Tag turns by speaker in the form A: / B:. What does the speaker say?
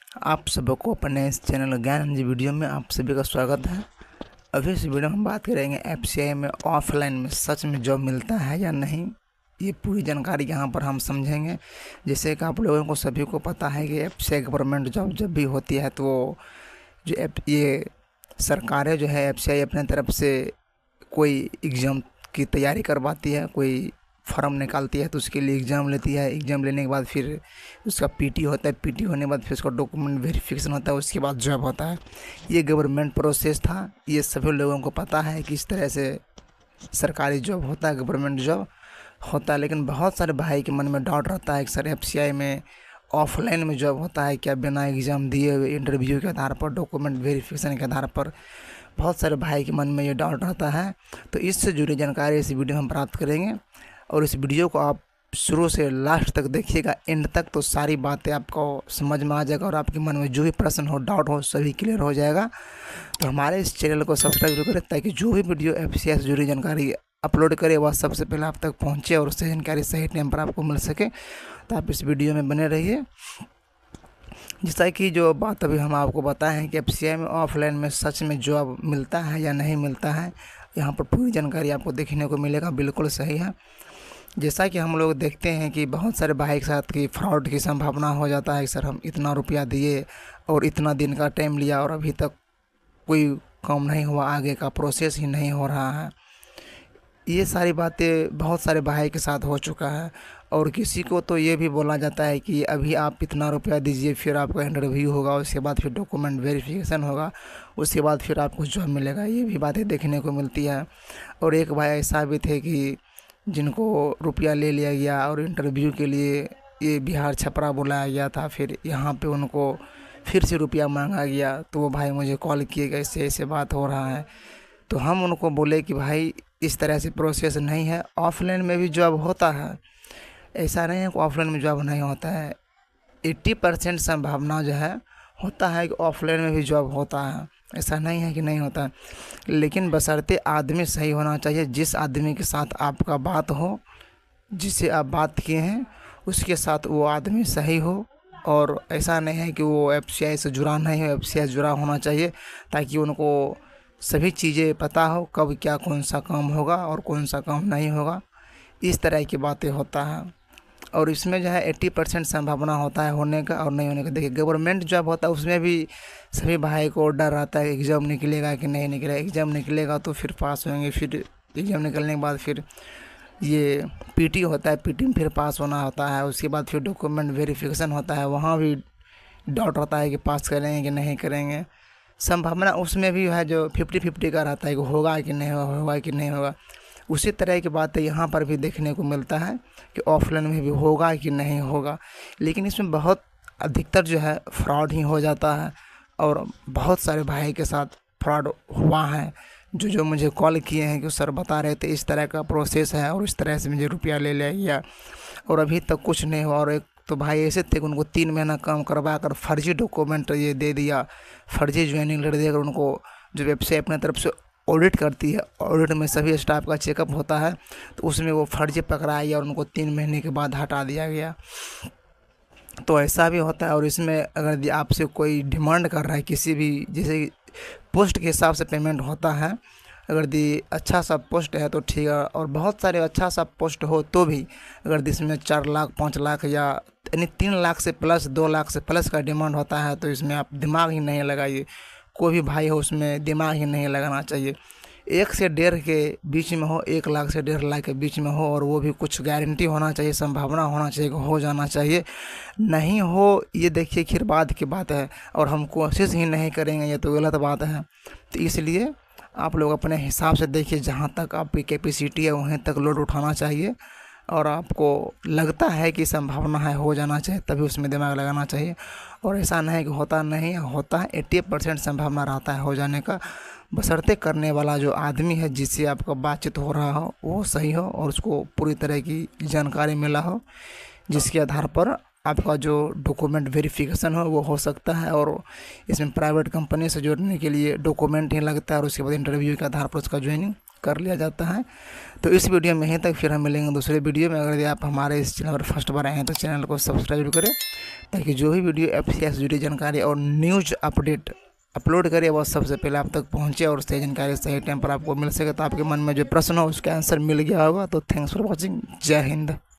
A: आप सबको अपने इस चैनल ज्ञान जी वीडियो में आप सभी का स्वागत है। अभी इस वीडियो में हम बात करेंगे एफसीआई में ऑफलाइन में सच में जॉब मिलता है या नहीं। ये पूरी जानकारी यहाँ पर हम समझेंगे। जैसे कि आप लोगों को सभी को पता है कि एफसीआई गवर्नमेंट जॉब जब भी होती है तो जो ये सरकारें जो है एफसीआई अपने तरफ से कोई एग्ज़ाम की तैयारी करवाती है, कोई फॉर्म निकालती है तो उसके लिए एग्ज़ाम लेती है। एग्ज़ाम लेने के बाद फिर उसका पीटी होता है, पीटी होने के बाद फिर उसका डॉक्यूमेंट वेरिफिकेशन होता है, उसके बाद जॉब होता है। ये गवर्नमेंट प्रोसेस था, ये सभी लोगों को पता है कि इस तरह से सरकारी जॉब होता है, गवर्नमेंट जॉब होता है। लेकिन बहुत सारे भाई के मन में डाउट रहता है कि सर एफसीआई में ऑफलाइन में जॉब होता है क्या, बिना एग्ज़ाम दिए हुए इंटरव्यू के आधार पर, डॉक्यूमेंट वेरिफिकेशन के आधार पर। बहुत सारे भाई के मन में ये डाउट रहता है, तो इससे जुड़ी जानकारी इस वीडियो में हम प्राप्त करेंगे। और इस वीडियो को आप शुरू से लास्ट तक देखिएगा, एंड तक, तो सारी बातें आपको समझ में आ जाएगा और आपके मन में जो भी प्रश्न हो, डाउट हो, सभी क्लियर हो जाएगा। तो हमारे इस चैनल को सब्सक्राइब जरूर करें ताकि जो भी वीडियो एफसीआई से जुड़ी जानकारी अपलोड करें वह सबसे पहले आप तक पहुंचे और उससे जानकारी सही टाइम पर आपको मिल सके। तो आप इस वीडियो में बने रहिए। जैसा कि जो बात अभी हम आपको बताएं कि एफसीआई में ऑफलाइन में सच में जॉब मिलता है या नहीं मिलता है, यहाँ पर पूरी जानकारी आपको देखने को मिलेगा। बिल्कुल सही है। जैसा कि हम लोग देखते हैं कि बहुत सारे भाई के साथ कि फ्रॉड की संभावना हो जाता है कि सर हम इतना रुपया दिए और इतना दिन का टाइम लिया और अभी तक कोई काम नहीं हुआ, आगे का प्रोसेस ही नहीं हो रहा है। ये सारी बातें बहुत सारे भाई के साथ हो चुका है। और किसी को तो ये भी बोला जाता है कि अभी आप इतना रुपया दीजिए, फिर आपका इंटरव्यू होगा, उसके बाद फिर डॉक्यूमेंट वेरिफिकेशन होगा, उसके बाद फिर आपको जॉब मिलेगा। ये भी बातें देखने को मिलती है। और एक भाई ऐसा भी थे कि जिनको रुपया ले लिया गया और इंटरव्यू के लिए ये बिहार छपरा बुलाया गया था, फिर यहाँ पे उनको फिर से रुपया मांगा गया। तो वो भाई मुझे कॉल किए गए, ऐसे ऐसे बात हो रहा है। तो हम उनको बोले कि भाई इस तरह से प्रोसेस नहीं है, ऑफलाइन में भी जॉब होता है। ऐसा नहीं है कि ऑफलाइन में जॉब नहीं होता है। 80% संभावना जो है होता है कि ऑफलाइन में भी जॉब होता है, ऐसा नहीं है कि नहीं होता है। लेकिन बशर्ते आदमी सही होना चाहिए। जिस आदमी के साथ आपका बात हो, जिससे आप बात किए हैं, उसके साथ वो आदमी सही हो। और ऐसा नहीं है कि वो एफसीआई से जुड़ा नहीं हो, एफसीआई से जुड़ा होना चाहिए ताकि उनको सभी चीज़ें पता हो, कब क्या कौन सा काम होगा और कौन सा काम नहीं होगा। इस तरह की बातें होता है। और इसमें जो है 80% संभावना होता है होने का और नहीं होने का। देखिए गवर्नमेंट जॉब होता है, उसमें भी सभी भाई को डर रहता है एग्ज़ाम निकलेगा कि नहीं निकलेगा। एग्ज़ाम निकलेगा तो फिर पास होंगे, फिर एग्ज़ाम निकलने के बाद फिर ये पीटी होता है, पीटी में फिर पास होना होता है। उसके बाद फिर डॉक्यूमेंट वेरिफिकेशन होता है, वहाँ भी डाउट होता है कि पास करेंगे कि नहीं करेंगे। संभावना उसमें भी है जो 50-50 का रहता है कि होगा कि नहीं होगा, होगा कि नहीं होगा। उसी तरह की बातें यहाँ पर भी देखने को मिलता है कि ऑफलाइन में भी होगा कि नहीं होगा। लेकिन इसमें बहुत अधिकतर जो है फ्रॉड ही हो जाता है। और बहुत सारे भाई के साथ फ्रॉड हुआ है, जो मुझे कॉल किए हैं कि सर बता रहे थे इस तरह का प्रोसेस है और इस तरह से मुझे रुपया ले लिया गया और अभी तक कुछ नहीं हुआ। और एक तो भाई ऐसे थे कि उनको 3 महीना काम करवा कर फर्जी डॉक्यूमेंट ये दे दिया, फर्जी ज्वाइनिंग लेटर देकर उनको, जो वेबसाइट अपने तरफ से ऑडिट करती है, ऑडिट में सभी स्टाफ का चेकअप होता है, तो उसमें वो फर्जी पकड़ाया गया और उनको 3 महीने के बाद हटा दिया गया। तो ऐसा भी होता है। और इसमें अगर आपसे कोई डिमांड कर रहा है किसी भी, जैसे पोस्ट के हिसाब से पेमेंट होता है, अगर अच्छा सा पोस्ट है तो ठीक है। और बहुत सारे अच्छा सा पोस्ट हो तो भी अगर इसमें 4 लाख 5 लाख या यानी 3 लाख से प्लस 2 लाख से प्लस का डिमांड होता है, तो इसमें आप दिमाग ही नहीं लगाइए। कोई भी भाई हो उसमें दिमाग ही नहीं लगाना चाहिए। 1 से 1.5 के बीच में हो, 1 लाख से 1.5 लाख के बीच में हो, और वो भी कुछ गारंटी होना चाहिए, संभावना होना चाहिए कि हो जाना चाहिए। नहीं हो ये देखिए फिर बाद की बात है, और हम कोशिश ही नहीं करेंगे ये तो गलत बात है। तो इसलिए आप लोग अपने हिसाब से देखिए, जहाँ तक आपकी कैपेसिटी है वहीं तक लोड उठाना चाहिए। और आपको लगता है कि संभावना है हो जाना चाहिए तभी उसमें दिमाग लगाना चाहिए। और ऐसा नहीं कि होता नहीं है, होता है। 80% संभावना रहता है हो जाने का, बशर्ते करने वाला जो आदमी है जिससे आपका बातचीत हो रहा हो वो सही हो और उसको पूरी तरह की जानकारी मिला हो, जिसके आधार पर आपका जो डॉक्यूमेंट वेरिफिकेशन हो सकता है। और इसमें प्राइवेट कंपनी से जोड़ने के लिए डॉक्यूमेंट ही लगता है और उसके बाद इंटरव्यू के आधार पर उसका ज्वाइनिंग कर लिया जाता है। तो इस वीडियो में यहीं तक, फिर हम मिलेंगे दूसरे वीडियो में। अगर आप हमारे इस चैनल पर फर्स्ट बार आए हैं तो चैनल को सब्सक्राइब करें ताकि जो भी वीडियो एफसीआई से जुड़ी जानकारी और न्यूज अपडेट अपलोड करिए वह सबसे पहले आप तक पहुंचे और सही जानकारी सही टाइम पर आपको मिल सके। तो आपके मन में जो प्रश्न हो उसका आंसर मिल गया होगा। तो थैंक्स फॉर वॉचिंग। जय हिंद।